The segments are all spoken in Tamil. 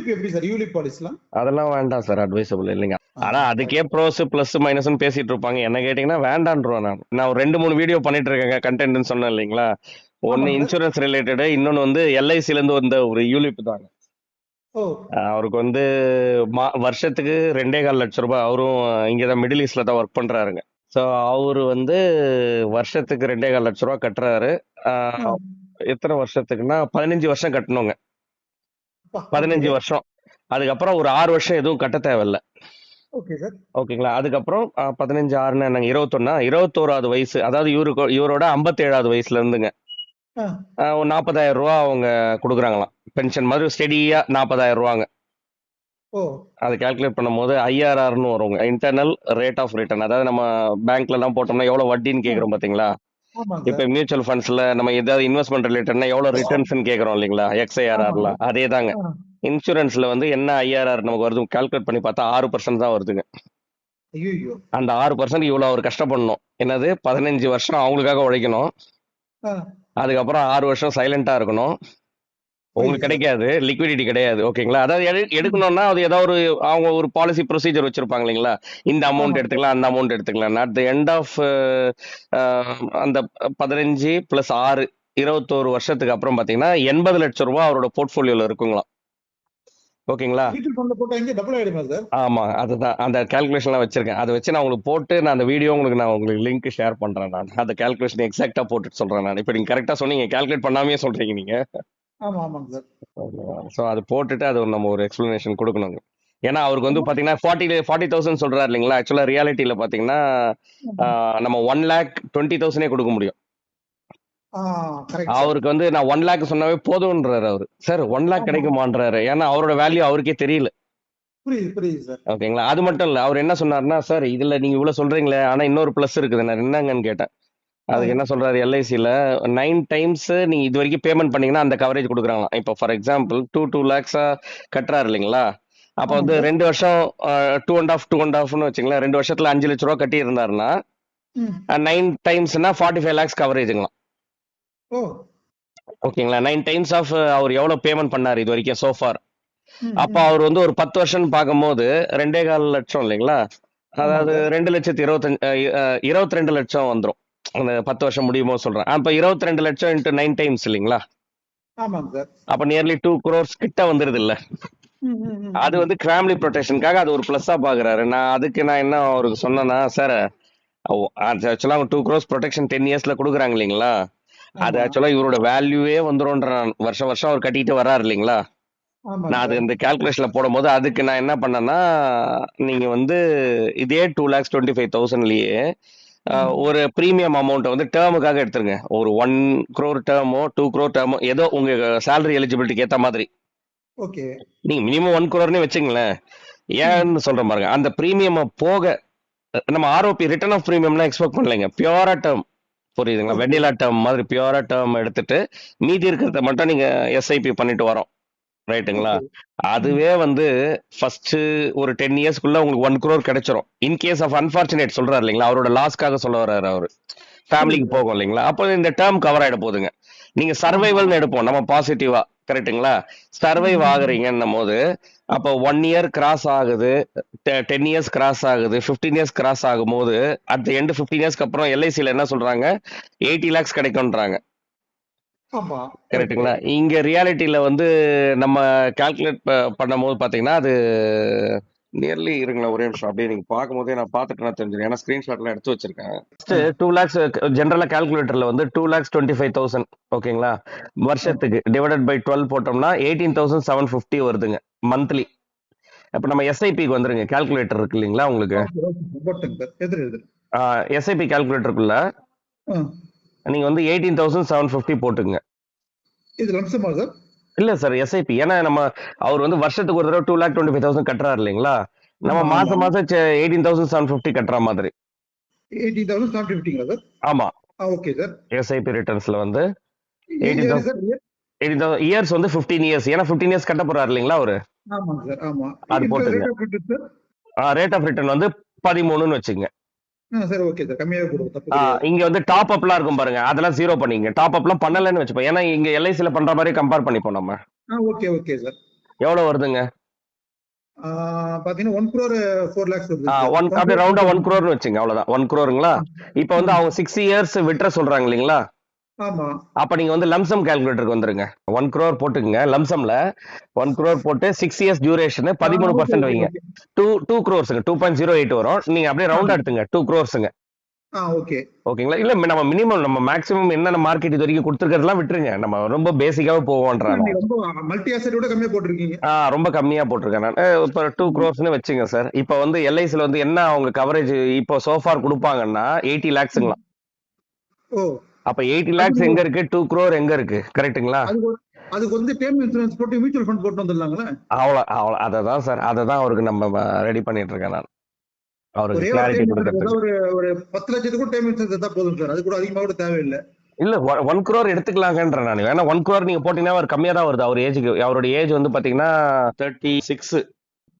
யூலிப் எப்படி சார்? யூலிப் பாலிசிலாம்? அதெல்லாம் வேண்டாம் சார், அட்வைசபிள் இல்லைங்க. ஆனா அதுக்கே ப்ரோஸ் பிளஸ் மைனஸ்னு பேசிட்டு இருப்பாங்க. என்ன கேட்டீங்கன்னா வேண்டான்றோம். நான் ஒரு 2-3 வீடியோ பண்ணிட்டு இருக்கேங்க கண்டென்ட்னு சொன்னேன் இல்லைங்களா. ஒன்னு இன்சூரன்ஸ் ரிலேட்டடு, இன்னொன்னு வந்து எல்ஐசில இருந்து வந்த ஒரு யூலிப் தாங்க. அவருக்கு வந்து வருஷத்துக்கு 2.25 லட்சம் ரூபாய். அவரும் இங்கதான் மிடில் ஈஸ்ட்ல தான் ஒர்க் பண்றாருங்க. ஸோ அவரு வந்து வருஷத்துக்கு 2.25 லட்சம் ரூபாய் கட்டுறாரு. எத்தனை வருஷத்துக்குன்னா 15 வருஷம் கட்டணுங்க. 15 வருஷம். அதுக்கப்புறம் ஒரு 6 வருஷம் எதுவும் கட்ட தேவையில்ல. ஓகேங்களா. அதுக்கப்புறம் 15 6 21வது வயசு, அதாவது இவரோட 57வது வயசுல இருந்துங்க 40,000 ரூபா அவங்க கொடுக்குறாங்களாம். பென்ஷன் மாதிரி ஸ்டெடியா 40,000 ரூபாங்க. அதை கால்குலேட் பண்ணும்போது ஐஆர்ஆர்னு வருங்க, இன்டர்னல் ரேட் ஆஃப் ரிட்டர்ன். அதாவது நம்ம பேங்க்ல எல்லாம் போட்டோம்னா எவ்வளவு வட்டின்னு கேக்குறோம் பாத்தீங்களா. இப்ப மியூச்சுவல் ஃபண்ட்ஸ்ல நம்ம ஏதாவது இன்வெஸ்ட்மெண்ட் ரிலேட்டட்னா எவ்வளவு ரிட்டர்ன்ஸ் கேக்குறோம் இல்லைங்களா, எக்ஸ்ஐஆர்ஆர்ல. அதே தாங்க இன்சூரன்ஸ்ல வந்து என்ன ஐஆர்ஆர் நமக்கு வருது கால்குலேட் பண்ணி பார்த்தா 6% தான் வருதுங்க. அந்த 6% இவ்வளவு அவர் கஷ்டப்படணும். என்னது 15 வருஷம் அவங்களுக்காக உழைக்கணும். அதுக்கப்புறம் 6 வருஷம் சைலண்டா இருக்கணும். உங்களுக்கு கிடைக்காது, லிக்விடிட்டி கிடையாது. ஓகேங்களா. அதாவது எடுக்கணும்னா அது ஏதாவது ஒரு அவங்க ஒரு பாலிசி ப்ரொசீஜர் வச்சிருப்பாங்க இல்லைங்களா. இந்த அமௌண்ட் எடுத்துக்கலாம், அந்த அமௌண்ட் எடுத்துக்கலாம். அட் த எண்ட் ஆஃப் அந்த 15 + 6 21 வருஷத்துக்கு அப்புறம் பாத்தீங்கன்னா 80 லட்சம் ரூபாய் அவரோட போர்ட்போலியோல இருக்குங்களாம். ஓகேங்களா. ஆமா, அதுதான் அந்த கால்குலேஷன்லாம் வச்சிருக்கேன். அதை வச்சு நான் உங்களுக்கு போட்டு நான் அந்த வீடியோ உங்களுக்கு லிங்க் ஷேர் பண்றேன். நான் அந்த கால்குலேஷன் எக்ஸாக்டா போட்டுட்டு சொல்றேன். நான் இப்ப நீங்க கரெக்டா சொன்னீங்க, கால்குலேட் பண்ணாமே சொல்றீங்க நீங்க. சோ அது போட்டுட்டு அது நம்ம ஒரு எக்ஸ்பிளனேஷன் கொடுக்கணுங்க. ஏன்னா அவருக்கு வந்து பாத்தீங்கன்னா 40,000 சொல்றாரு இல்லைங்களா. ஆக்சுவலா ரியாலிட்டியில பாத்தீங்கன்னா நம்ம 1,20,000 கொடுக்க முடியும். அவருக்கு வந்து நான் 1 lakh சொன்னாவே போதும்ன்றாரு அவரு. Sir 1 lakh கிடைக்குமான்றாரு. ஏன்னா அவரோட வேல்யூ அவருக்கே தெரியல. ஓகேங்களா. அது மட்டும் இல்ல, அவர் என்ன சொன்னாருன்னா, சார் இதுல நீங்க இவ்வளவு சொல்றீங்களே, ஆனா இன்னொரு பிளஸ் இருக்குது. நான் என்னங்கன்னு கேட்டேன். அதுக்கு என்ன சொல்றாரு, எல்ஐசில 9 times நீங்க இது வரைக்கும் பேமெண்ட் பண்ணீங்கன்னா அந்த கவரேஜ் கொடுக்குறாங்க. இப்போ ஃபார் எக்ஸாம்பிள் 2 lakhs கட்டுறாரு இல்லைங்களா. அப்ப வந்து 2 வருஷம் 2.5 வச்சுங்களேன். 2 வருஷத்துல 5 லட்சம் ரூபாய் கட்டி இருந்தாருன்னா 9 timesனா 45 lakhs கவரேஜுங்களா. ஓகேங்களா. 9 times ஆஃப் அவர் எவ்வளவு பேமெண்ட் பண்ணாரு இது வரைக்கும் சோஃபார். அப்ப அவர் வந்து ஒரு 10 வருஷம் பார்க்கும்போது 2.25 லட்சம் இல்லைங்களா. அதாவது 22 லட்சம் வந்துடும் அந்த 10 வருஷம் முடியுமோ சொல்றேன். அப்ப 22 லட்சம் இன்டு 9 times இல்லைங்களா. அப்ப நியர்லி 2 crores கிட்ட வந்துருது இல்ல. அது வந்து ஃபேமிலி ப்ரொடெக்ஷனுக்காக அது ஒரு பிளஸ்ஸா பாக்குறாரு. நான் என்ன அவருக்கு சொன்னேன்னா, சார் ஆக்சுவலா 2 crores ப்ரொடெக்ஷன் 10 yearsல கொடுக்குறாங்க இல்லைங்களா. அது ஆக்சுவலா இவரோட வேல்யூவே வந்துரும்ன்ற வருஷம் அவர் கட்டிட்டு வர்றாரு இல்லைங்களா. நான் அது இந்த கால்குலேஷன்ல போடும்போது அதுக்கு நான் என்ன பண்ணேன்னா, நீங்க வந்து இதே 2,25,000லயே ஒரு பிரீமியம் அமௌண்ட் வந்து டேர்முக்காக எடுத்துருங்க. ஒரு 1 crore டேர்மோ 2 crore டேர்மோ ஏதோ உங்க சேலரி எலிஜிபிலிட்டிக்கு ஏத்த மாதிரி. நீங்க மினிமம் 1 crore வச்சுங்களேன். ஏன்னு சொல்றேன் பாருங்க. அந்த பிரீமியம் போக நம்ம ஆர்ஓபி ரிட்டர்ன் ஆஃப் பிரீமியம்லாம் எக்ஸ்பெக்ட் பண்ணலைங்க. பியூரா டேர்ம், புரியுதுங்களா. வெண்ணிலா டேர்ம் மாதிரி பியூரா டேர்ம் எடுத்துட்டு மீதி இருக்கிறத மட்டும் நீங்க எஸ்ஐபி பண்ணிட்டு வரோம், ரைட்டுங்களா. அதுவே வந்து ஃபர்ஸ்ட் ஒரு 10 yearsக்குள்ள உங்களுக்கு 1 crore கிடைச்சிரும். இன்கேஸ் ஆஃப் அன்பார்ச்சுனேட் சொல்றாரு இல்லைங்களா, அவரோட லாஸ்க்காக சொல்ல வர்றாரு அவரு. ஃபேமிலிக்கு போகும் இல்லைங்களா. அப்போ இந்த டேர்ம் கவர் ஆயிட போகுதுங்க. நீங்க சர்வைவல்னு எடுப்போம் நம்ம பாசிட்டிவா, கரெக்டுங்களா. சர்வைவ் ஆகுறீங்கன்னும் போது அப்போ 1 year கிராஸ் ஆகுது, 10 years கிராஸ் ஆகுது, 15 years கிராஸ் ஆகும் போது அட் எண்ட் 15 yearsக்கு அப்புறம் எல்ஐசில என்ன சொல்றாங்க, 80 lakhs கிடைக்கும்ன்றாங்க. கரெக்டுங்களா. இங்க ரியாலிட்டியில வந்து நம்ம கால்குலேட் பண்ணும் போது பாத்தீங்கன்னா அது நியர்லி இருங்களா ஒரே நிமிஷம் அப்படியே நீங்க பார்க்கும்போதே நான் பார்த்துட்டு தெரிஞ்சிடும். ஏன்னா ஸ்கிரீன்ஷாட்லாம் எடுத்து வச்சிருக்கேன். 2 lakhs ஜென்ரலா கால்குலேட்டர்ல வந்து 2,25,000 ஓகேங்களா. வருஷத்துக்கு டிவைடட் பை 12 போட்டோம்னா 18,750 வருதுங்க மந்த்லி. அப்ப நம்ம எஸ்ஐபிக்கு வந்துருங்க. கால்குலேட்டர் இருக்கு இல்லைங்களா உங்களுக்கு, எஸ்ஐபி கால்குலேட்டருக்குள்ள நீங்க வந்து 18,750 போட்டுங்க. இல்ல சார் எஸ்ஐபி. ஏன்னா நம்ம அவர் வந்து வருஷத்துக்கு ஒரு தடவை 2,25,000 கட்டுறாரு இல்லைங்களா. நம்ம மாசம் 18,750 கட்டுற மாதிரி. ஆமா. எஸ்ஐபி ரிட்டர்ன்ஸ்ல வந்து 18,000 இயர்ஸ் வந்து 15 years. ஏன்னா 15 years கட்ட போறாரு இல்லைங்களா அவரு. அது போட்டுங்க. ரேட் ஆஃப் ரிட்டர்ன் வந்து 13ன்னு வச்சுங்க. இங்க வந்து டாப் அப்லாம் இருக்கும் பாருங்க, அதெல்லாம் 0 பண்ணீங்க. டாப் அப்லாம் பண்ணலன்னு வச்சுப்போம். ஏன்னா இங்க எல்ஐசில பண்ற மாதிரி கம்பேர் பண்ணிப்போம் நம்ம. எவ்வளவு வருதுங்க பாத்தீங்கன்னா 1 crore 4 lakhs வருது சார். ஒன் 1 அப்படியே crore ரவுண்டா 4 1 lakhs. crore வச்சுங்க, அவ்வளவுதான் 1 crore. இப்போ வந்து ஆமா அவங்க 6 இயர்ஸ் விட்டுற சொல்றாங்க இல்லைங்களா? ஆமா. அப்ப நீங்க வந்து லம்சம் கால்குலேட்டருக்கு வந்துருங்க. 1 crore போட்டுக்குங்க லம்சம்ல. 1 crore போட்டு 6 இயர்ஸ் டியூரேஷன் ஓகே 13% ஓகே வைங்க. ஓகே. டூ க்ரோர்ஸுங்க 2.08 வரும். நீங்க அப்படியே ஆ ரவுண்டா எடுத்துங்க 2 crores. ஓகே. ஓகேங்களா? இல்ல நம்ம மினிமம் நம்ம மேக்ஸிமம் என்னென்ன மார்க்கெட் இது வரைக்கும் கொடுத்துருக்கிறதெல்லாம் விட்டுருங்க. நம்ம ரொம்ப பேசிக்காவே போவோன்றான் நீங்க ரொம்ப மல்டி அசெட் விட கம்மியா போட்டிருக்கீங்க. ரொம்ப கம்மியா போட்டிருக்கேன் நான். இப்போ 2 crores வச்சுங்க சார். இப்போ வந்து எல்ஐசில வந்து என்ன அவங்க கவரேஜ் இப்போ சோஃபார் கொடுப்பாங்கன்னா 80 lakhsங்களா. ஓ அப்ப 80 அது lakhs எங்க இருக்கு, 2 crore எங்க இருக்கு, கரெக்ட்டுங்களா? அதுக்கு வந்து டேர்ம் இன்சூரன்ஸ் போட்டு மியூச்சுவல் ஃபண்ட் போட்டு வந்துடலாங்களே. அவ்வளோ அததான் சார், அததான் அவருக்கு நம்ம ரெடி பண்ணிட்டு இருக்கேன் நான், அவருக்கு ஒரே ஒரு கிளாரிட்டி டேர்ம் இன்சூரன்ஸ் கொடுக்கறதுக்கு. ஒரு ஒரு 10 லட்சத்துக்கும் டேர்ம் இன்சூரன்ஸ் எடுத்தா போதும் சார். அது கூட அதிகமா கூட தேவையில்லை. இல்ல 1 crore எடுத்துக்கலாங்கன்ற நான். வேணா 1 crore நீங்க போட்டீங்கன்னா அவர் கம்மியா தான் வருது. அவர் ஏஜுக்கு, அவருடைய ஏஜ் வந்து பாத்தீங்கன்னா 36.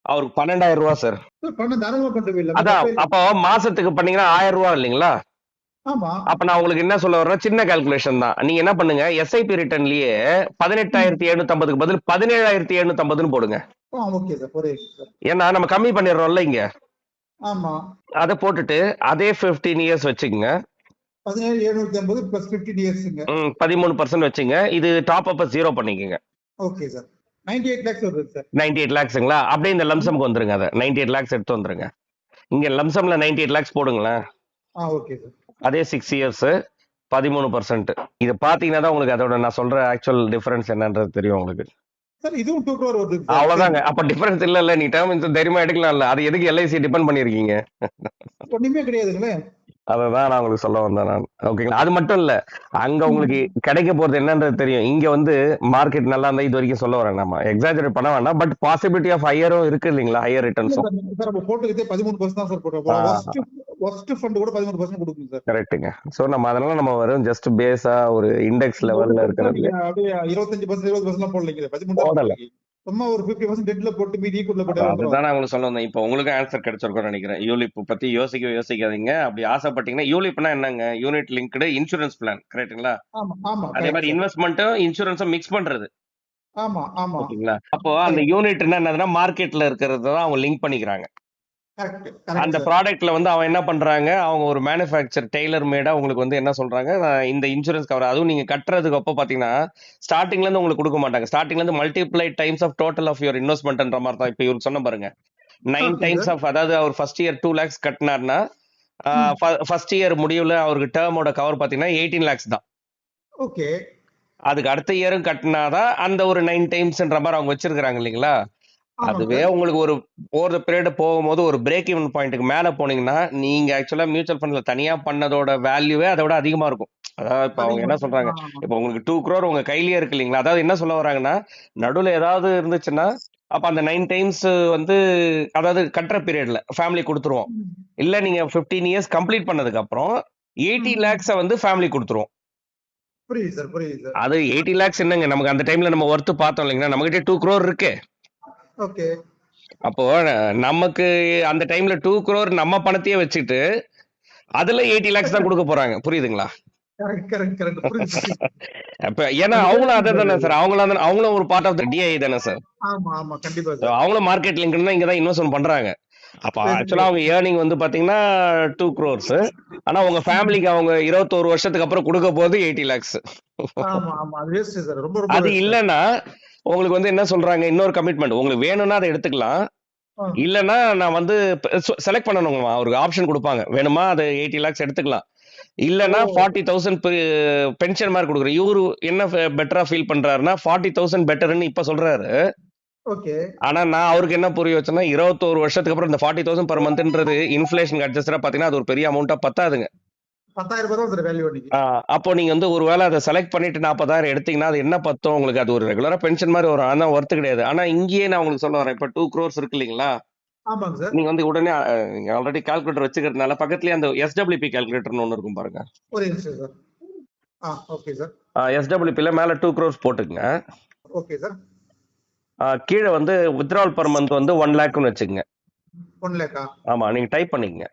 அவருக்கு 12,000 சார். பணம் தாராளமா பண்றது இல்ல, அதான் தப்பே இல்லை. அப்போ மாசத்துக்கு பண்ணீங்கன்னா 1000 இல்லைங்களா? ஆமா. அப்ப நான் உங்களுக்கு என்ன சொல்ல வர்றேன், சின்ன கால்குலேஷன் தான். நீங்க என்ன பண்ணுங்க, எஸ்ஐபி ரிட்டர்ன்லயே 18,750க்கு பதில் 17,750 போடுங்க. ஓகே சார், ஒரே சார். ஏன்னா நம்ம கம்மி பண்ணிடுறோம்ல இங்க. ஆமா. அதை போட்டுட்டு அதே 15 இயர்ஸ் வச்சுக்கோங்க. 17,750 பிளஸ் 15 இயர்ஸ்ங்க. 13% வச்சுங்க. இது டாப் அப் 0 பண்ணிக்கோங்க. Okay sir. 98 lakhs வருது சார். 98 lakhsங்களா? அப்படியே இந்த லம்சம்க்கு வந்துருங்க. அதை 98 lakhs எடுத்து வந்துருங்க. இங்க லம்சம்ல 98 lakhs போடுங்களேன். Okay sir. அதே 6 இயர்ஸ் 13%. இது பாத்தீங்கன்னா தான் உங்களுக்கு அதோட நான் சொல்ற ஆக்சுவல் டிஃபரன்ஸ் என்னன்றது தெரியும் உங்களுக்கு. சார் இதுவும் 2 crore வருது சார். அவ்வளவுதாங்க. அப்ப டிஃபரன்ஸ் இல்ல, நீ டேர்ம் இன்சூரன்ஸ் தைரியமா எடுக்கலாம்ல. அது எதுக்கு எல்ஐசி டிபெண்ட் பண்ணிருக்கீங்க? ஒண்ணுமே கிடையாதுங்களே. அததான் நான் உங்களுக்கு சொல்ல வந்தேன் நான். ஓகேங்களா? அது மட்டும் இல்ல, அங்க உங்களுக்கு கிடைக்க போறது என்னன்றது தெரியும். இங்க வந்து மார்க்கெட் நல்லா இருந்தா இது வரைக்கும் சொல்ல வரேன், நம்ம எக்ஸாஜரேட் பண்ண வேண்டாம். பட் பாசிபிலிட்டி ஆஃப் ஹையரும் இருக்கு இல்லைங்களா, ஹையர் ரிட்டர்ன்ஸும். சார் நம்ம போட்டுக்கிட்டே 13% தான் சார் போட்டோம். ஒர்ஸ்ட் ஃபண்ட் கூட 13% கொடுக்கும் சார். கரெக்ட்டுங்க. சோ நம்ம அதனால நம்ம வரும் ஜஸ்ட் பேஸா ஒரு இண்டெக்ஸ் லெவல்ல இருக்கிறது. அப்படியே 25% 20% போடலைங்க, 13 போடல. சும்மா ஒரு 50% டெட்ல போட்டு மீதி ஈக்குவல்ல போட்டு அதுதான் நான் உங்களுக்கு சொல்ல வந்தேன். இப்போ உங்களுக்கு ஆன்சர் கிடைச்சிருக்கும்னு நினைக்கிறேன். யூலிப் பத்தி யோசிக்காதீங்க. அப்படி ஆசைப்பட்டீங்கன்னா, யூலிப்னா என்னங்க, யூனிட் லிங்க்டு இன்சூரன்ஸ் பிளான், கரெக்ட்டுங்களா? ஆமா ஆமா. அதே மாதிரி இன்வெஸ்ட்மெண்ட்டும் இன்சூரன்ஸும் மிக்ஸ் பண்றது. ஆமா ஆமா. ஓகேங்களா? அப்போ அந்த யூனிட் என்னதுன்னா மார்க்கெட்ல இருக்கிறது தான் அவங்க லிங்க் பண்ணிக்கிறாங்க. அந்த ப்ராடக்ட்ல வந்து அவன் என்ன பண்றாங்க, அவங்க ஒரு மேனுஃபேக்சர் டெய்லர் மேடா உங்களுக்கு வந்து என்ன சொல்றாங்க, இந்த இன்சூரன்ஸ் கவர், அதுவும் நீங்க கட்டுறதுக்கு அப்போ பாத்தீங்கன்னா ஸ்டார்டிங்ல இருந்து உங்களுக்கு கொடுக்க மாட்டாங்க. ஸ்டார்டிங்ல இருந்து multiply times of total of your இன்வெஸ்ட்மெண்ட்ன்ற மாதிரி தான். இப்போ இவருக்கு சொன்ன பாருங்க 9 டைம்ஸ் ஆஃப், அதாவது அவர் ஃபர்ஸ்ட் இயர் 2 lakhs கட்டினார்னா ஃபர்ஸ்ட் இயர் முடிவுல அவருக்கு டேர்மோட கவர் பாத்தீங்கன்னா 18 lakhs தான். ஓகே. அதுக்கு அடுத்த இயரும் கட்டினாதான் அந்த ஒரு 9 டைம்ஸ்ன்ற மாதிரி அவங்க வச்சிருக்காங்க இல்லைங்களா? அதுவே உங்களுக்கு ஒரு ஓவர் பீரியட் போகும்போது ஒரு பிரேக் ஈவன் பாயிண்ட்டுக்கு மேல போனீங்கன்னா, நீங்க ஆக்சுவலா மியூச்சுவல் ஃபண்ட்ல தனியா பண்ணதோட வேல்யூவே அதை விட அதிகமா இருக்கும். அதாவது இப்ப அவங்க என்ன சொல்றாங்க, இப்ப உங்களுக்கு 2 crore உங்க கையிலேயே இருக்கு இல்லைங்களா? அதாவது என்ன சொல்ல வராங்கன்னா, நடுவுல ஏதாவது இருந்துச்சுன்னா அப்ப அந்த 9 டைம்ஸ் வந்து, அதாவது கட்டுற பீரியட்ல ஃபேமிலி கொடுத்துருவோம். இல்ல நீங்க 15 இயர்ஸ் கம்ப்ளீட் பண்ணதுக்கு அப்புறம் 80 lakhs வந்து ஃபேமிலி கொடுத்துருவோம். புரியுது சார், புரியுது சார். அது 80 lakhs என்னங்க, நமக்கு அந்த டைம்ல நம்ம ஒர்த்து பார்த்தோம் இல்லைங்களா, நம்ம கிட்ட 2 crore இருக்கு. ஓகே. அப்போ நமக்கு அந்த டைம்ல 2 crore நம்ம பணத்தையே வச்சுட்டு அதுல 80 lakhs தான் கொடுக்க போறாங்க. புரியுதுங்களா? அப்ப ஏன்னா அவங்களும் அதை தானே சார், அவங்களும் ஒரு பார்ட் ஆஃப் த டிஐ தானே சார். ஆமா ஆமா கண்டிப்பா. அவங்களும் மார்க்கெட் லிங்க் தான் இங்க தான் இன்வெஸ்ட்மெண்ட் பண்றாங்க. அப்ப ஆக்சுவலா அவங்க ஏர்னிங் வந்து பாத்தீங்கன்னா 2 crores. ஆனா உங்க ஃபேமிலிக்கு அவங்க 21 வருஷத்துக்கு அப்புறம் கொடுக்க போது 80 lakhs. அது இல்லன்னா உங்களுக்கு வந்து என்ன சொல்றாங்க, இன்னொரு கமிட்மெண்ட் உங்களுக்கு வேணும்னா அதை எடுத்துக்கலாம், இல்லன்னா நான் வந்து செலக்ட் பண்ணணும். அவருக்கு ஆப்ஷன் கொடுப்பாங்க, வேணுமா அதை 80 lakhs எடுத்துக்கலாம், இல்லன்னா 40,000 பென்ஷன் மாதிரி கொடுக்குறேன். இவரு என்ன பெட்டரா ஃபீல் பண்றாருன்னா 40,000 பெட்டர்னு இப்ப சொல்றாரு. ஆனா நான் அவருக்கு என்ன புரிய வச்சேன்னா, 21 வருஷத்துக்கு அப்புறம் இந்த 40,000 per monthன்றது இன்ஃபிளேஷன் அட்ஜஸ்டரா பாத்தீங்கன்னா அது ஒரு பெரிய அமௌண்டா பத்தாதுங்க. 10,000 அப்போ நீங்க வந்து ஒருவேளை அதை செலக்ட் பண்ணிட்டு 40,000 எடுத்தீங்கன்னா அது என்ன பத்தும் உங்களுக்கு, அது ஒரு ரெகுலரா பென்ஷன் மாதிரி வரும். ஆனா ஒர்த்து கிடையாது. ஆனா இங்கேயே நான் உங்களுக்கு சொல்ல வரேன், இப்ப 2 crores இருக்கு இல்லைங்களா, நீங்க வந்து உடனே நீங்க ஆல்ரெடி கால்குலேட்டர் வச்சுக்கிறதுனால பக்கத்துலயே அந்த எஸ்டபிள்யூபி கால்குலேட்டர்னு ஒண்ணு இருக்கும் பாருங்க. எஸ்டபிள்யூபில மேல 2 crores போட்டுக்கங்க. கீழே வந்து withdrawal per month வந்து 1 lakhன்னு வச்சுக்கங்க. 1 lakh. ஆமா, நீங்க டைப் பண்ணிக்கங்க.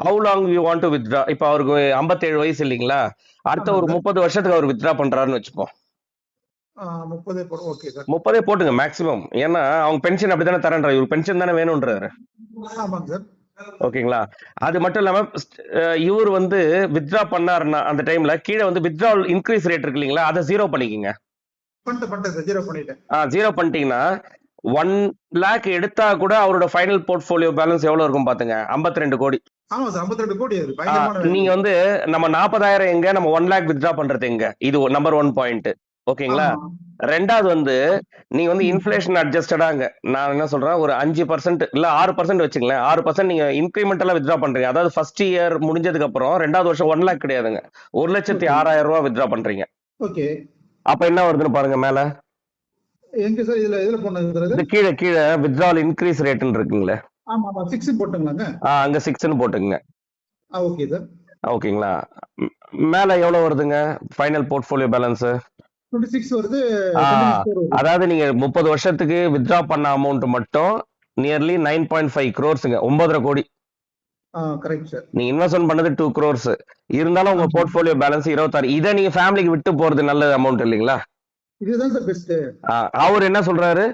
How long you want to withdraw? இப்ப அவருக்கு 57 வயசு இல்லைங்களா, அடுத்த ஒரு 30 வருஷத்துக்கு அவர் வித்ட்ரா பண்றாருன்னு வச்சுப்போம். 30 போடும். Okay sir. 30 போட்டுங்க மேக்ஸிமம். ஏன்னா அவங்க பென்ஷன் அப்படித்தானே தரேன்றாரு, இவர் பென்ஷன் தானே வேணும்ன்றாரு. ஆமாங்க சார். ஓகேங்களா? அது மட்டும் இல்லாம இவர் வந்து வித்ட்ரா பண்ணாருன்னா அந்த டைம்ல கீழே வந்து வித்ட்ராவல் இன்க்ரீஸ் ரேட் இருக்கு இல்லைங்களா, அதை 0 பண்ணிக்கங்க. பண்ணிட்டேன் சார், 0 பண்ணிட்டேன். 0 பண்ணிட்டீங்கன்னா 1 lakh எடுத்தா கூட அவரோட ஃபைனல் போர்ட்ஃபோலியோ பேலன்ஸ் எவ்வளவு இருக்கும் பாத்துங்க, 52 கோடி. ஆமா சார், 52 கோடி. அது பயங்கரமான நீங்க வந்து நம்ம 40,000 எங்க, நம்ம 1 lakh வித்ட்ரா பண்றது எங்க, இது நம்பர் 1 பாயிண்ட். ஓகேங்களா? ரெண்டாவது வந்து நீங்க வந்து இன்ஃபிளேஷன் அட்ஜஸ்டடாங்க, நான் என்ன சொல்றேன், ஒரு 5% இல்ல 6% வச்சுங்களேன். 6% நீங்க இன்கிரிமெண்டலா வித்ட்ரா பண்றீங்க. அதாவது ஃபர்ஸ்ட் இயர் முடிஞ்சதுக்கு அப்புறம் ரெண்டாவது வருஷம் 1 lakh கிடையாதுங்க, 1,06,000 ரூபாய் வித்ட்ரா பண்றீங்க. ஓகே. அப்ப என்ன வருதுன்னு பாருங்க மேல. எங்க சார் இதுல போனது? இது கீழே கீழே வித்ட்ராவல் இன்க்ரீஸ் ரேட்னு இருக்குங்களே. ஆமா ஆமா, 6 போட்டுங்களாங்க. அங்க 6ன்னு போட்டுங்க. Okay sir. ஓகேங்களா? மேல எவ்வளவு வருதுங்க ஃபைனல் போர்ட்ஃபோலியோ பேலன்ஸ்? 26 வருது. 26 வருது. அதாவது நீங்க 30 வருஷத்துக்கு வித்ட்ரா பண்ண அமௌண்ட் மட்டும் நியர்லி 9.5 crores-ங்க, 9.5 கோடி. Correct sir. நீங்க இன்வெஸ்ட்மென்ட் பண்ணது 2 crores இருந்தாலும் உங்க போர்ட்ஃபோலியோ பேலன்ஸ் 26. இதை நீங்க ஃபேமிலிக்கு விட்டு போறது நல்ல அமௌண்ட் இல்லைங்களா? இதுதான் சார் பெஸ்ட். அவர் என்ன சொல்றாரு,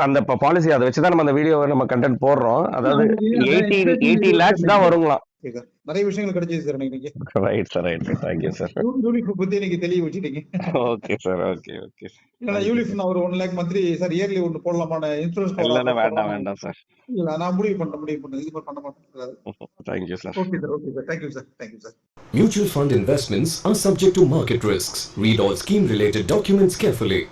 அந்த பாலிசி அதை வச்சுதான் நம்ம அந்த வீடியோவை நம்ம கண்டென்ட் போடுறோம். அதாவது 80 lakhs தான் வருங்களாம். நிறைய விஷயங்கள் கிடைச்சது சார் இன்னைக்கு. Right sir, right. Thank you sir. ULIP பத்தி எனக்கு தெளிவு வச்சுட்டீங்க. Okay sir, okay okay. இல்ல யூலிஃப் நான் ஒரு 1 lakh மந்த்லி சார் இயர்லி ஒன்னு போடலாமான இன்சூரன்ஸ் இல்ல வேண்டாம் சார். இல்ல நான் முடிவு பண்ணேன் இது பண்ண மாட்டேன். Thank you sir. Okay sir, okay sir. Thank you sir. Mutual fund investments are subject to market risks. Read all scheme related documents carefully.